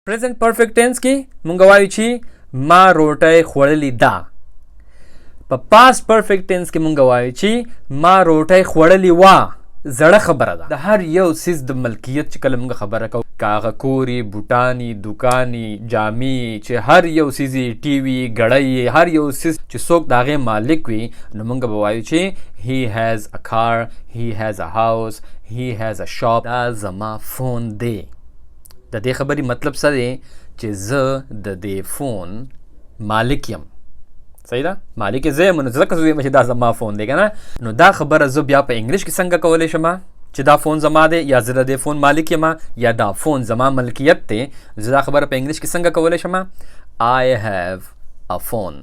present perfect tense کې مونږ وایو چې ما روټۍ خوړلې ده. په past perfect tense کې مونږ وایو چې ما روټۍ خوړلې وه. زړه خبره ده. د هر یو سیز د ملکیت چې کله مونږ خبره کوو، کاغه کوري، بوټانی، دوکانی، جامې، چې هر یو سیز ټي وي، ګړۍ، هر یو سیز چې څوک د هغې مالک وي، نو مونږ به وایو چې he has a car, he has a house, he has a shop. دا زما فون دی. د دې خبرې مطلب څه دی چې زه د دې فون مالک یم. صحیح ده؟ مالک یې زه یم، نو ځکه زه وایم چې دا زما فون دی که نه. نو دا خبره زه بیا په انګلیش کې څنګه کولی شم چې دا فون زما دی، یا زه د دې فون مالک یم، یا دا فون زما ملکیت دی. زه دا خبره په انګلیش کې څنګه کولی شم؟ I have a phone.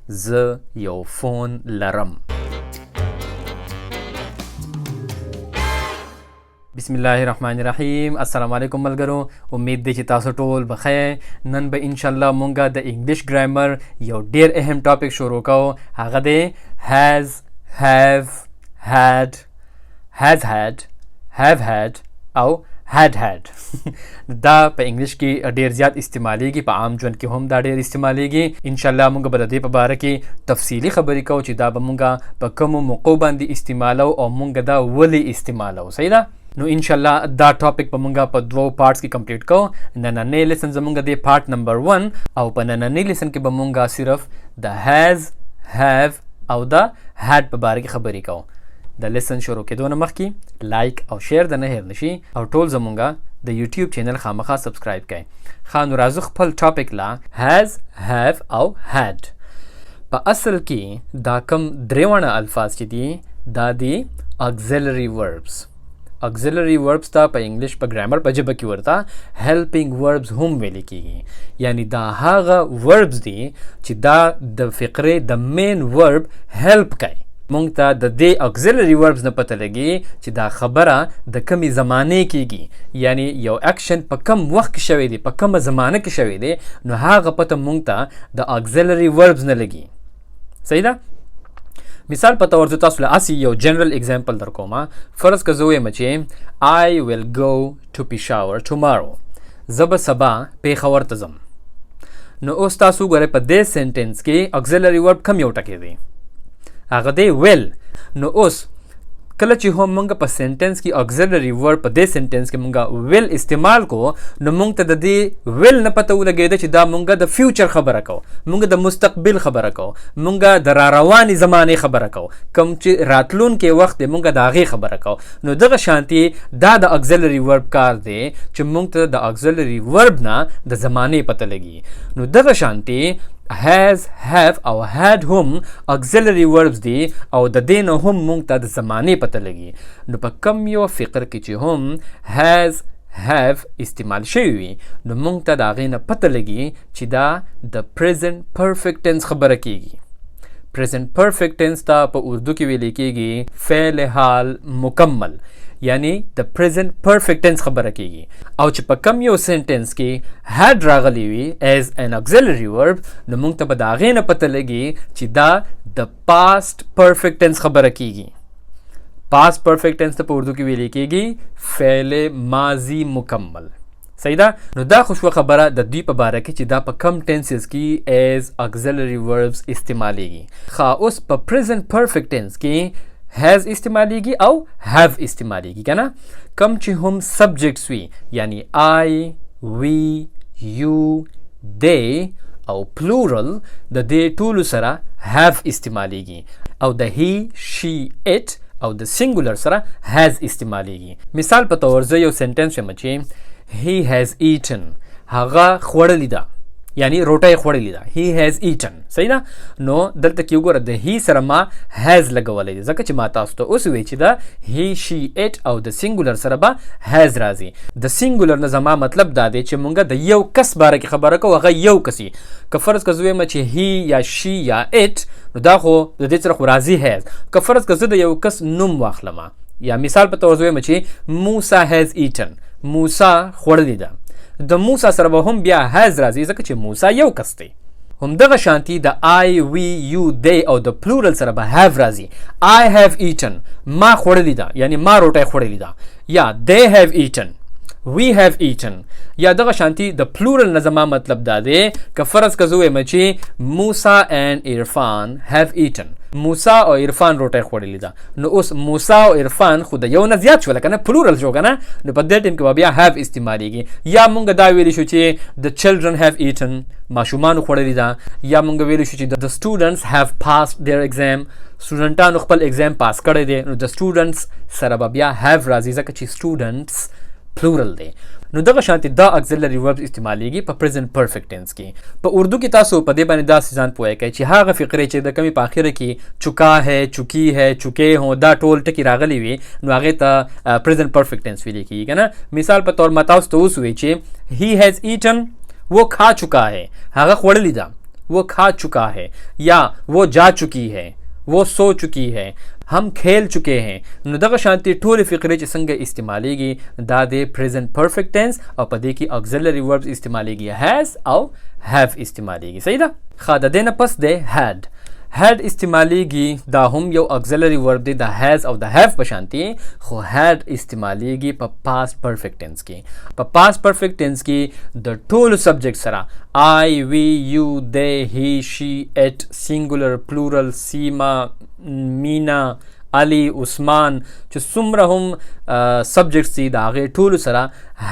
زه یو فون لرم. بسم الله الرحمن الرحیم. السلام علیکم ملګرو، امید دی چې تاسو ټول بخیر. نن به ان شاء الله مونږه د انګلیش ګرامر یو ډیر اهم ټاپک شروع کوو. هغه دی has, have, had, has had, have had او had had. دا په انګلیش کې ډیر زیات استعمالیږي، په عام ژوند کې هم دا ډیر استعمالیږي. ان شاء الله مونږ به د دې په باره کې تفصیلي خبرې کوو چې دا به مونږه په کومو موقعو باندې استعمالو او مونږ دا ولې استعمالو. صحیح ده؟ نو ان شاء الله دا ټاپک به مونږه په دوو پارټس کې کمپلیټ کوو. نننی لیسن زمونږه دی پارټ نمبر 1 او په نننی لیسن کې به مونږه صرف د has, have او د had په باره کې خبرې کوو. د لیسن شروع کېدو نه مخکې لایک او شیر د نه هیر نشي او ټول زمونږه د یوټیوب چینل خامخا سبسکرایب کړئ. ښه نو راځو خپل ټاپک لا has, have او had. په اصل کې دا کم درېواړه الفاظ چې دي دا دي auxiliary verbs. auxiliary verbs ته په انګلیش په ګرامر په ژبه کې ورته helping verbs هم ویل کېږي. یعنی دا هغه verbs دي چې دا د فقرې د مین verb help کوي. مونږ ته د دې auxiliary verbs نه پته لګي چې دا خبره د کمې زمانې کېږي، یعنی یو اکشن په کم وخت کې شوی دی، په کومه زمانه کې شوی دی، نو هغه پته مونږ ته د auxiliary verbs نه لګي. صحیح ده؟ مثال په تور زه تاسو له اسی یو جنرال اگزامپل در کوم. فرض که زه وایم چې I will go to Peshawar tomorrow. زه به سبا پیښور ته ځم. نو اوس تاسو ګورئ په دې سنټنس کې auxiliary verb کم یو ټکی دی، هغه دی will. نو اوس کله چې هم مونږ په سنټنس کې auxiliary verb په دې سنټنس کې مونږ will استعمال کو، نو مونږ ته د دې will نه پته ولګېده چې دا مونږ د فیوچر خبره کو، مونږ د مستقبل خبره کو، مونږ د را روانې زمانې خبره کو، کوم چې راتلونکي وخت دی مونږ د هغې خبره کو. نو دغه شانتي دا د auxiliary verb کار دی چې مونږ ته د auxiliary verb نه د زمانې پته لګي. نو دغه شانتي has, have او had هم auxiliary verbs دي او د دې نه هم مونږ ته د زمانې پته لګي. نو په کم یو فقر کې چې هم has, have استعمال شوی وي، نو مونږ ته د هغې نه پته لګي چې دا د present perfect tense خبره کیږي. present perfect tense ته په اردو کې ویل کیږي فعل حال مکمل، یعنی د present perfect tense خبره کیږي. او چې په کم یو سنټنس کې had راغلی وي as an auxiliary verb، نو مونږ ته به د هغې نه پته لګي چې دا د past perfect tense خبره کیږي. past perfect tense ته په اردو کې ویل کیږي فعل ماضی مکمل. صحیح ده؟ نو دا خوشوه خبره د دوی په باره کې چې دا په کم ټینسز کې as auxiliary verbs استعمالیږي. ښه اوس په present perfect tense کې has استعمالیږي او have استعمالیږي که نه. کم چې هم subjects وي، یعنی I, we, you, they او plural، د دې ټولو سره have استعمالیږي او د he, she, it او د singular سره has استعمالیږي. مثال په تور زه یو سنټنس یم چې he has eaten. هغه خوړلی ده، یعنی روټۍ خوړلی ده. he has eaten. صحیح ده؟ نو دلته کې وګوره د he سره ما has لګولی دی، ځکه چې ما تاسو ته اوس وویل چې دا he, she, it او د singular سره به has راځي. د singular نه زما مطلب دا دی چې مونږ د یو کس باره کې خبره کوو، هغه یو کس وي. که فرض که زه وایم چې he یا she یا it، نو دا خو د دې سره خو راځي has. که فرض که زه د یو کس نوم واخلم، یا مثال په توګه زه وایم چې موسی has eaten. موسی خوړلی ده، د موسی سره به هم بیا has راځي ځکه چې موسی یو کس دی. همدغه شانتي د I, we, you, they او د plural سره به have راځي. I have eaten. ما خوړلی ده، یعنی ما روټۍ خوړلی ده. یا they have eaten. we have eaten. یا دغه شانتي د پلورل نه زما مطلب دا دی که فرض که زه وایم چې موسی and عرفان have eaten. موسی او عرفان روټۍ خوړلې ده. نو اوس موسی او عرفان خو د یو نه زیات شول کنه، پلورل شو کنه، نو په دې ټیم کې بیا have استعمالیږي. یا مونږ دا ویلی شو چې the children have eaten، ماشومان خوړلې ده. یا مونږ ویلی شو چې the students have passed their exam، سټوډنټانو خپل اگزام پاس کړی دی. نو د سټوډنټس سره به بیا have راځي ځکه چې سټوډنټس پلورل دی. نو دغه شانتي دا اکسلري وربز استعمالیږي په پریزنت پرفیکټ ټینس کې. په اردو کې تاسو په دې باندې داسې ځان پوهه کوئ چې هغه فقرې چې د کمی په اخره کې چکا ہے، چکی ہے، چکے ہوں، دا ټول ټکي راغلي وي، نو هغې ته پریزنت پرفیکټ ټینس ویل کېږي که نه. مثال په طور ما تاسو ته اوس ووایي چې هی هیز ایټن، وہ کھا چکا ہے، هغه خوړلی ده، وہ کھا چکا ہے. یا وہ جا چکی ہے، وہ سو چکی ہے، ہم کھیل چکے ہیں. نو دغه شانتي ټول فقرې چې څنګه استعمالیږي دا د پریزنت پرفیکټ ټینس او په دې کې اکسلري وربز استعمالیږي، هاز او هاف استعمالیږي. صحیح ده. ښه د دې نه پس دی هیډ. هیډ استعمالیږي، دا هم یو اکسلري ورب دی د هاز او د هاف په شانتي، خو هیډ استعمالیږي په پاست پرفیکټ ټینس کې. په پاست پرفیکټ ټینس کې د ټولو سبجیکټ سره I, we, you, they, he, she, it, singular, plural, سیما، مینا، علی، عثمان، چې څومره هم سبجیکټس دي د هغې ټولو سره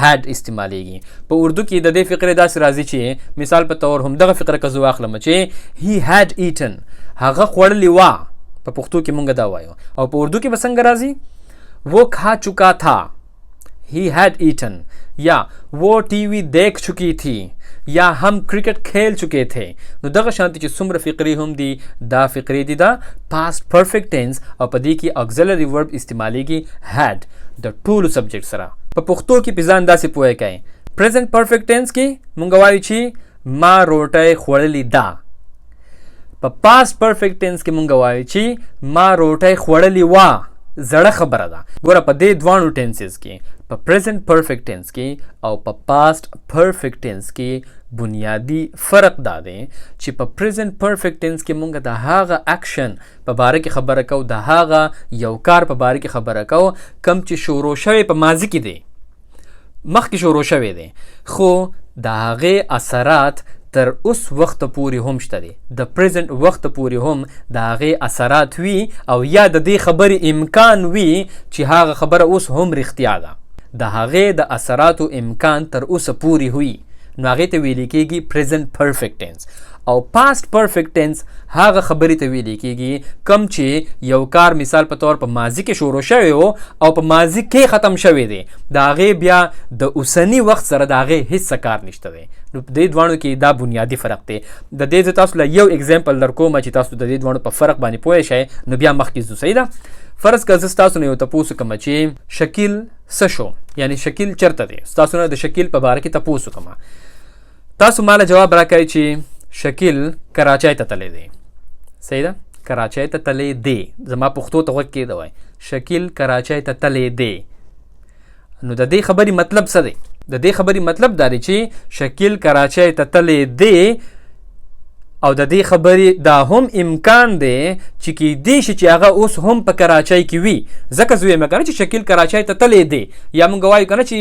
هیډ استعمالیږي. په اردو کې د دې فقرې داسې راځي چې مثال په طور هم دغه فقره که زه واخلم چې he had eaten، هغه خوړلې وه، په پښتو کې مونږ دا وایو. او په اردو کې به څنګه راځي؟ وہ کھا چکا تھا، he had eaten. یا وہ ٹی وی دیکھ چکی تھی، یا ہم کرکٹ کھیل چکے تھے. نو دغه شانتي چې څومره فقرې هم دي دا فقرې دي دا پاست پرفیکټ ټینس او په دې کې اکسلري ورب استعمالیږي هیډ د ټولو سبجیکټ سره. په پښتو کې په ځان داسې پوهه کوئ. پریزنت پرفیکټ ټینس کې مونږ وایو چې ما روټۍ خوړلې ده. په پاست پرفیکټ ټینس کې مونږ وایو چې ما روټۍ خوړلې وه، زړه خبره ده. ګوره په دې دوانو ټینسز کې، په پریزنت پرفیکټ ټینس کې او په پاست پرفیکټ ټینس کې بنیادی فرق دا دی چې په پریزنت پرفیکټ ټینس کې مونږ د هغه اکشن په باره کې خبره کوو، د هغه یو کار په باره کې خبره کوو کم چې شروع شوی په ماضي کې دی، مخکې شروع شوی دی، خو د هغې اثرات تر اوس وخت پورې هم شته دي. د پریزنت وخت پورې هم د هغې اثرات وي او یا د دې خبرې امکان وي چې هغه خبره اوس هم رښتیا ده. د هغې د اثراتو امکان تر اوسه پورې وي، نو هغې ته ویلی کېږي پریزنت پرفیکټ ټینس. او پاست پرفیکټ ټینس هغه خبرې ته ویلی کېږي کم چې یو کار مثال په طور په ماضي کې شروع شوی و او په ماضي کې ختم شوی دی، د هغې بیا د اوسني وخت سره د هغې هیڅ کار نشته دی. نو په دې دواړو کې دا بنیادي فرق دی. د دې زه تاسو له یو اگزامپل در کوم چې تاسو د دې دواړو په فرق باندې پوه شئ، نو بیا مخکې ځو. صحیح ده. فرض که زه ستاسو نه یو تپوس وکړم چې شکیل څه شو، یعنی شکیل چېرته دی، ستاسو نه د شکیل په باره کې تپوس وکړم، تاسو ماله جواب راکوئ چې شکیل کراچۍ ته تللی دی. صحیح ده. کراچۍ ته تللی دی، زما پښتو ته غوږ کېده وای، شکیل کراچۍ ته تللی دی. نو د دې خبرې مطلب څه دی؟ د دې خبرې مطلب دا دی چې شکیل کراچۍ ته تللی دی او د دې خبرې دا هم امکان دی چې کیدای شي چې هغه اوس هم په کراچۍ کې وي. ځکه زه وایم کنه چې شکیل کراچۍ ته تللی دی، یا موږ وایو کنه چې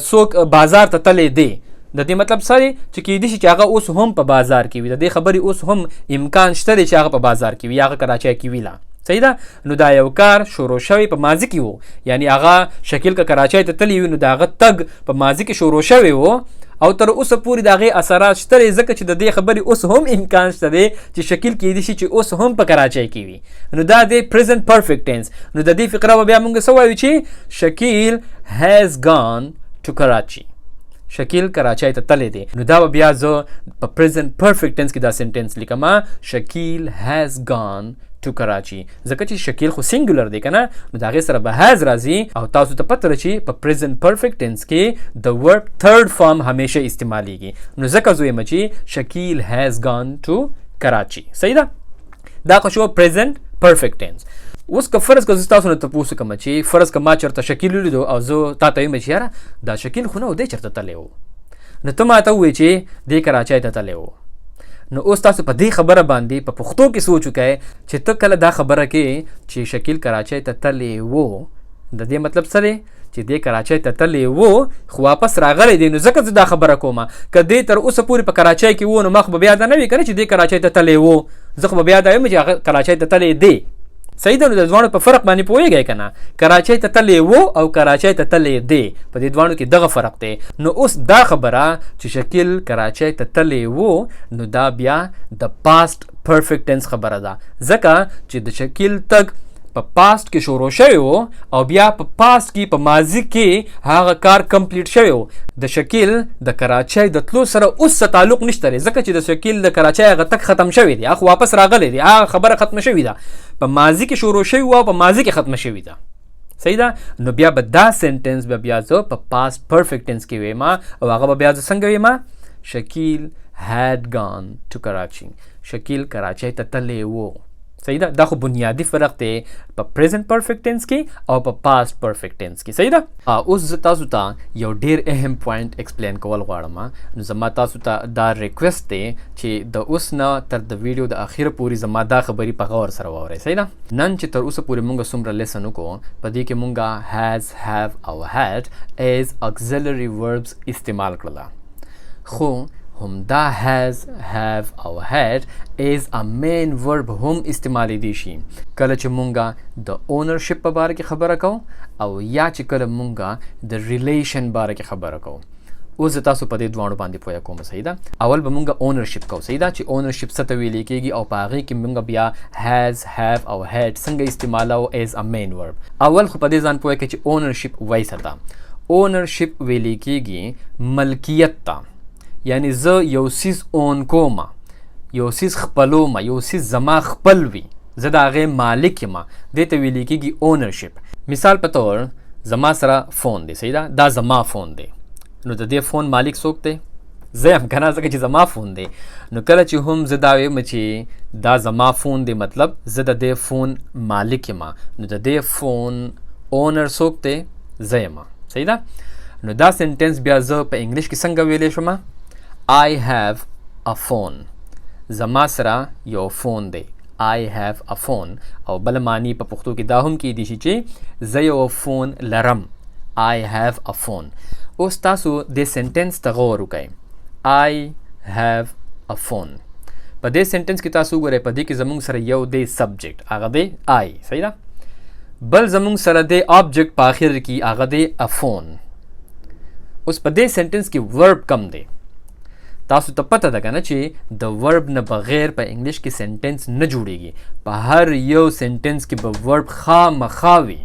څوک بازار ته تللی دی، د دې مطلب څه دی چې کیدای شي چې هغه اوس هم په بازار کې وي، د دې خبرې اوس هم امکان شته دی چې هغه په بازار کې وي یا هغه کراچۍ کې وي. لا صحیح ده. نو دا یو کار شروع شوی په ماضي کې وو، یعنی هغه شکیل که کراچۍ ته تللی وي نو د هغه تګ په ماضي کې شروع شوی وو او تر اوسه پورې د هغې اثرات شته دی، ځکه چې د دې خبرې اوس هم امکان شته دی چې شکیل کیدای شي چې اوس هم په کراچۍ کې وي. نو دا دی پریزنت پرفیکټ ټینس. نو د دې فقره به بیا موږ څه وایو چې شکیل هیز گان ټو کراچي، شکیل کراچۍ ته تللی دی. نو دا به بیا زه په پریزنت پرفیکټ ټینس کې دا سنټینس لیکم، شکیل هیز گان ټو کراچي، ځکه چې شکیل خو سینګولر دی کنه، نو د هغې سره به هیز راځي. او تاسو ته پته ده چې په پریزنت پرفیکټ ټینس کې د ورب تھرډ فارم همیشه استعمالیږي. نو ځکه زه وایم چې شکیل هیز گان ټو کراچي. صحیح ده. دا خو شو پریزنت پرفیکټ ټینس. اوس که فرض که زه تاسو نه تپوس وکړم چې فرض که ما چېرته شکیل ولیدو او زه تا ته وایم چې یاره دا شکیل خو نه و، دی چېرته تللی و، نو ته ما ته ووایې چې دی کراچۍ ته تللی و. نو اوس تاسو په دې خبره باندې په پښتو کې سوچ وکئ چې ته کله دا خبره کې چې شکیل کراچۍ ته تللی و، د دې مطلب څه دی چې دې کراچۍ ته تللی و خو واپس راغلی دی، نو ځکه زه دا خبره کوم که دې تر اوسه پورې په کراچۍ کې و نو ما خو به بیا دا نه وي که نه چې دې کراچۍ ته تللی و، زه خو به بیا دا وایم چې هغه کراچۍ ته تللی دی. صحیح ده. نو د دواړو په فرق باندې پوهېږئ که نه، کراچۍ ته تللی و او کراچۍ ته تللی دی، په دې دواړو کې دغه فرق دی. نو اوس دا خبره چې شکیل کراچۍ ته تللی و نو دا بیا د پاست پرفیکټ ټینس خبره ده، ځکه چې د شکیل تګ په پاست کې شروع شوی و او بیا په پاست کې په ماضي کې هغه کار کمپلیټ شوی و. د شکیل د کراچۍ د تلو سره اوس څه تعلق نشته دی، ځکه چې د شکیل د کراچۍ هغه تک ختم شوی دی، هغه واپس راغلی دی، هغه خبره ختمه شوې ده، په ماضي کې شروع شوی و او په ماضي کې ختمه شوې ده. صحیح ده. نو بیا به دا سنټنس به بیا زه په پاست پرفیکټ ټینس کې ویم او هغه به بیا زه څنګه ویم؟ شکیل had gone to کراچي، شکیل کراچۍ ته تللی و. صحیح ده. دا خو بنیادی فرق دی په پریزنٹ پرفیکټ ټینس کې او په پاست پرفیکټ ټینس کې. صحیح ده. اوس زه تاسو ته یو ډیر اهم پوینټ ایکسپلین کول غواړم. نو زما تاسو ته دا ریکویسټ دی چې د اوس نه تر د ویډیو د اخیره پورې زما دا خبرې په غور سره واورئ. صحیح ده. نن چې تر اوسه پورې مونږ څومره لیسن وکړو په دې کې مونږ has, have او had as auxiliary verbs استعمال کړله، خو همدا has, have او had as a main verb هم استعمالیدی شي کله چې مونږه د اونرشپ په باره کې خبره کوو او یا چې کله مونږه د ریلیشن باره کې خبره کوو. اوس تاسو په دې دواړو باندې پوهه کوم. صحیح ده. اول به مونږه اونرشپ کوو. صحیح ده چې اونرشپ څه ته ویل کېږي او په هغې کې مونږ بیا has, have او had څنګه استعمالوو as a main verb. اول خو په دې ځان پوهه کې چې اونرشپ وایي څه ده. اونرشپ ویل کېږي ملکیت ته، یعنی زه یو سیز اون کوم، یو سیز خپلوم، یو سیز زما خپل وي، زه د هغې مالک یم، دې ته ویل کېږي اونرشپ. مثال په طور زما سره فون دی. صحیح ده. دا زما فون دی، نو د دې فون مالک څوک دی؟ زه یم که نه، ځکه چې زما فون دی. نو کله چې هم زه دا وایم چې دا زما فون دی مطلب زه د دې فون مالک یم، نو د دې فون اونر څوک دی؟ زه یم. صحیح ده. نو دا سنټنس بیا زه په انګلیش کې څنګه ویلی شم؟ I have a phone. زما سره یو فون دی. I have a phone. او بل معنی په پښتو کې دا هم کېدی شي چې زه یو فون لرم. I have a phone. اوس تاسو د سنټنس ته غور وکئ. I have a phone. په دې سنټنس کې تاسو وګورئ په دې کې زموږ سره یو دی سبجیکټ، هغه دی I. صحیح ده. بل زموږ سره دی آبجیکټ په آخر کې، هغه دی a phone. اوس په دې سنټنس کې ورب کم دی. تاسو ته پته ده که نه چې د ورب نه بغیر په انګلیش کې سنټنس نه جوړیږي. په هر یو سنټنس کې به ورب خامخا وي،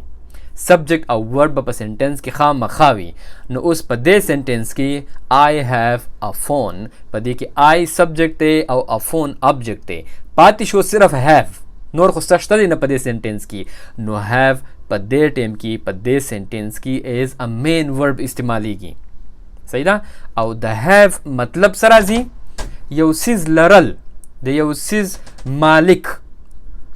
سبجیکټ او ورب په سنټنس کې خامخا وي. نو اوس په دې سنټنس کې I have a phone، په دې کې I سبجیکټ دی او a phone آبجیکټ دی، پاتې شو صرف have، نور خو شته دی نه په دې سنټنس کې. نو have په دې ټیم کې په دې سنټنس کې as a main verb استعمالیږي. صحیح ده. او د have مطلب سره راځي یو سیز لرل، د یو سیز مالک.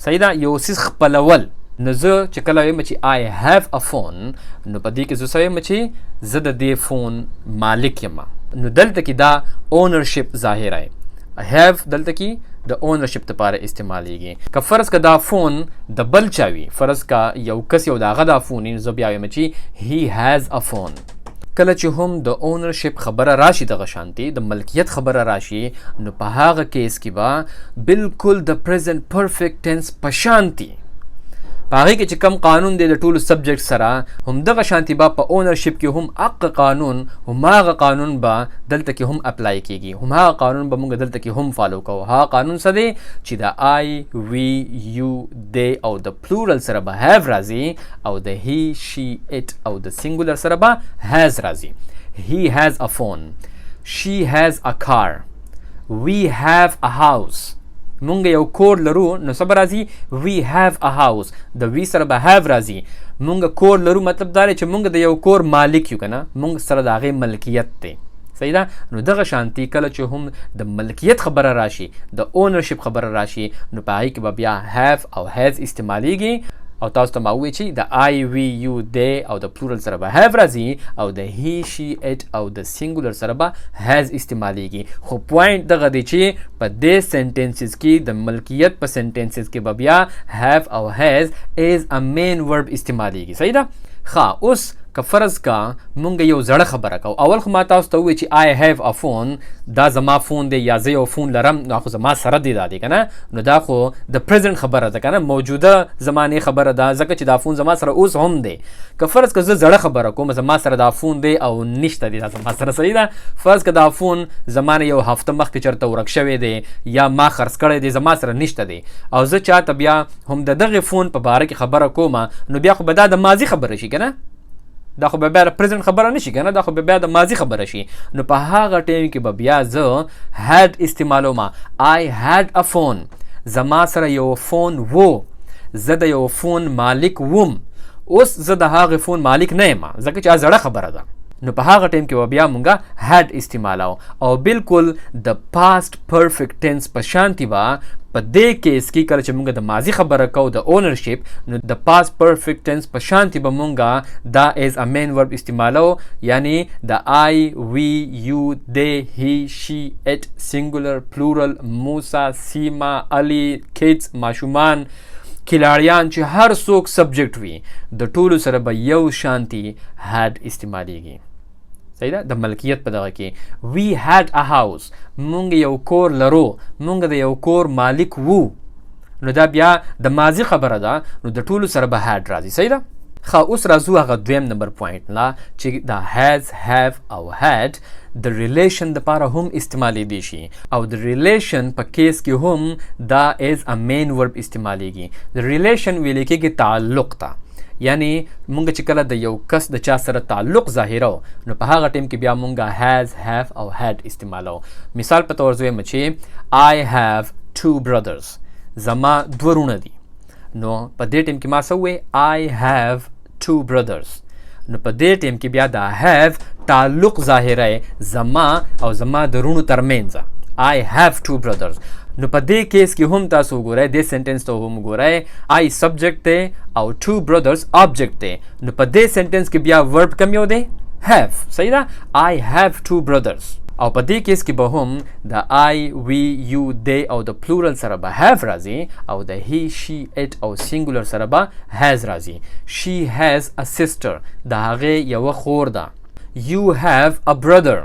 صحیح ده. یو سیز خپلول. نو زه چې کله وایم چې I have a phone، نو په دې کې زه څه وایم چې زه د دې فون مالک یم. نو دلته کې دا اونرشپ ظاهره have دلته کې د اونرشپ لپاره استعمالیږي. که فرض که دا فون د بل چا وي، فرض که یو کس یو د هغه دا فون وي، نو زه بیا وایم چې he has a phone. کله چې هم د اونرشپ خبره راشي، دغه شانتي د ملکیت خبره راشي، نو په هغه کیس کې به بالکل د پریزنٹ پرفیکټ ټینس په شانتي په هغې کې چې کم قانون دی د ټولو سبجیکټ سره، همدغه شانتي به په اونرشپ کې هم حق قانون، هماغه قانون به دلته کې هم اپلای کېږي، هماغه قانون به موږ دلته کې هم فالو کوو. هغه قانون څه دی چې د I, we, you, they او د پلورل سره به have راځي او د he, she, it او د سنګولر سره به has راځي. He has a phone. She has a car. We have a house. مونږ یو کور لرو، نو څه به راځي؟ we have a house. د we سره به have راځي. مونږ کور لرو مطلب دا دی چې مونږ د یو کور مالک یو که نه، مونږ سره د هغې ملکیت دی. صحیح ده. نو دغه شانتي کله چې هم د ملکیت خبره راشي، د اونرشپ خبره راشي، نو په هغې کې به بیا have او has استعمالیږي. او تاسو ته ما وویل چې د I, we, you, they او د پلورل سره به have راځي او د he, she, it او د سنګولر سره به has استعمالیږي. خو پوینټ دغه دی چې په دې سنټنسز کې د ملکیت په سنټنسز کې به بیا have او has as a main verb استعمالیږي. صحیح ده. ښه، اوس که فرض کا مونږ یو زړه خبره کوو، اول خو ما تاسو ته ووایي چې آی هیو ا فون، دا زما فون دی یا زه یو فون لرم، نو خو زما سره دی دا دی که نه، نو دا خو د پرزنټ خبره ده که نه، موجوده زمانې خبره ده، ځکه چې دا فون زما سره اوس هم دی. که فرض که زه زړه خبره کوم، زما سره دا فون دی او نشته دی دا زما سره، صحیح ده. فرض که دا فون زما نه یو هفته مخکې چېرته ورک شوی دی یا ما خرڅ کړی دی، زما سره نشته دی، او زه چاته بیا هم د دغه فون په باره کې خبره کوم، نو بیا خو به دا د ماضي خبره شي که نه، دا خو به بیا د پرزنټ خبره نه شي که نه، دا خو به بیا د ماضي خبره شي. نو په هغه ټایم کې به بیا زه هیډ استعمالوم. آی هیډ ا فون، زما سره یو فون و، زه د یو فون مالک وم. اوس زه د هغه فون مالک نه یم ځکه چې زړه خبره ده، نو په هغه ټایم کې به بیا مونږه هیډ استعمالو. او بالکل د پاست پرفیکټ ټینس په شانتي به په دې کیس کې کله چې مونږ د ماضي خبره کوو د اونرشپ، نو د پاست پرفیکټ ټینس په شانتي به مونږه دا ایز ا مین ورب استعمالو، یعنی د آی وی یو دی هی شی اټ سنګولر پلورل موسی سیما علی کیډز ماشومان کلاړیان چې هر څوک سبجیکټ وي د ټولو سره به یو شانتي هیډ استعمالیږي. صحیح ده. د ملکیت په دغه کې وی هیډ ا هاوس، مونږ یو کور لرو، مونږ د یو کور مالک وو، نو دا بیا د ماضي خبره ده، نو د ټولو سره به هیډ راځي. صحیح ده. ښه، اوس راځو هغه دویم نمبر پوینټ لا چې دا هیز هیو او هیډ د ریلیشن دپاره هم استعمالیدی شي، او د ریلیشن په کیس کې هم دا ایز ا مین ورب استعمالیږي. د ریلیشن ویل کېږي تعلق ته، یعنی مونږ چې کله د یو کس د چا سره تعلق ظاهرو، نو په هغه ټیم کې بیا مونږه هیز هیو او هیډ استعمالو. مثال په تور زویم چې آی هیو 2 brothers، زما دوه رونه دي، نو په دې ټیم کې ما څه ووایي آی هیو 2 brothers، نو په دې ټیم کې بیا دا هیو تعلق ظاهره زما او زما د رونو ترمنځ، آی هیو 2 brothers. نو په دې کیس کې هم تاسو وګورئ، دې سنټنس ته هم وګورئ، آی سبجیکټ دی او 2 brothers آبجیکټ دی، نو په دې سنټنس کې بیا ورب کم یو دی، هیو. صحیح ده. آی هیو 2 brothers. او په دې کیس کې به هم د آی وی یو دی او د پلورل سره به هیو راځي، او د هی شی اټ او سنګولر سره به هیز راځي. شی هیز ا سیسټر، د هغې یوه خور ده. یو هیو ا برادر،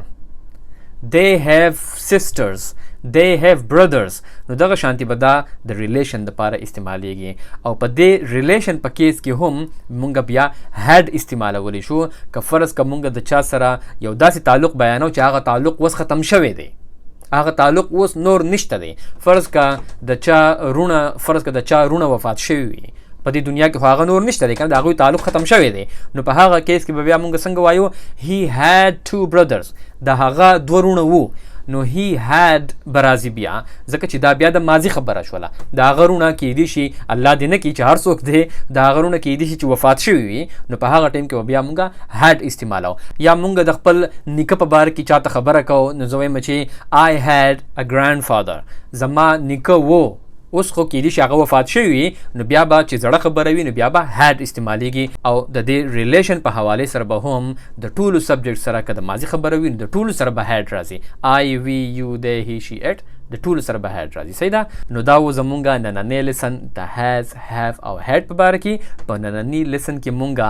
they have sisters، they have brothers. نو دغه شانتي به دا د ریلیشن دپاره استعمالیږي، او په دې ریلیشن په کیس کې هم مونږ بیا هیډ استعمالولی شو. که فرض که مونږ د چا سره یو داسې تعلق بیانو چې هغه تعلق اوس ختم شوی دی، هغه تعلق اوس نور نشته دی. فرض که د چا رونه وفات شوي وي په دې دنیا کې، خو هغه نور نشته دی که نه، د هغوی تعلق ختم شوی دی، نو په هغه کیس کې به بیا مونږ څنګه وایو he had 2 brothers، د هغه دوه رونه وو، نو he had به راځي بیا، ځکه چې دا بیا د ماضي خبره شوله. د هغه رونه کیدی شي، الله دې نه کړي چې هر څوک دی د هغه رونه کیدی شي چې وفات شوي وي، نو په هغه ټایم کې به بیا مونږه هیډ استعمالو. یا مونږ د خپل نیکه په باره کې چاته خبره کوو، نو زه وایم چې I had a grandfather، زما نیکه وو، اوس خو کیدی شي هغه وفات شوی وي، نو بیا به چې زړه خبره وي، نو بیا به هیډ استعمالیږي. او د دې ریلیشن په حوالې سره به هم د ټولو سبجیکټ سره که د ماضي خبره وي، نو د ټولو سره به هیډ راځي. آی وی یو دی هی شی اټ، د ټولو سره به هیډ راځي. صحیح ده. نو دا و زمونږه نننی لیسن د هیز هیو او هیډ په باره کې. په نننی لیسن کې مونږه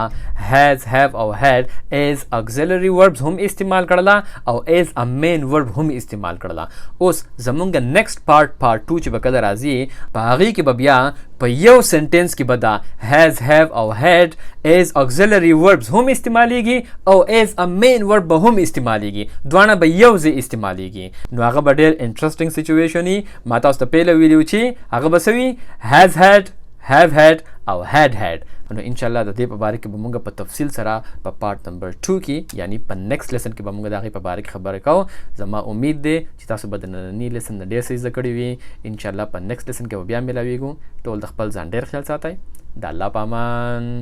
هیز هیو او هیډ ایز اگزیلري وربز هم استعمال کړله، او ایز ا مین ورب هم استعمال کړله. اوس زمونږه نیکسټ پارت 2 چې به کله راځي، په هغې کې به بیا په یو سنټنس کې به دا هیز هیو او هیډ ایز اگزیلري وربز هم استعمالیږي، او ایز ا مین ورب به هم استعمالیږي، دواړه به یو ځای استعمالیږي. نو هغه به ډېر انټرسټینګ سچویشن وي. ما تاسو ته پهله ویلي و چې هغه به څه وي، هیز هیډ، هیو هیډ او هیډ هیډ. نو انشاءالله د دې په باره کې به مونږ په تفصیل سره په پارت نمبر 2 کې، یعنی په نیکسټ لیسن کې به مونږ د هغې په باره کې خبرې کوو. زما امید دی چې تاسو به د ننني لیسن نه ډېر څه زده کړي وي. انشاءالله په نیکسټ لیسن کې به بیا میلاویږو. ټول د خپل ځان ډېر خیال ساتئ. د الله په امان.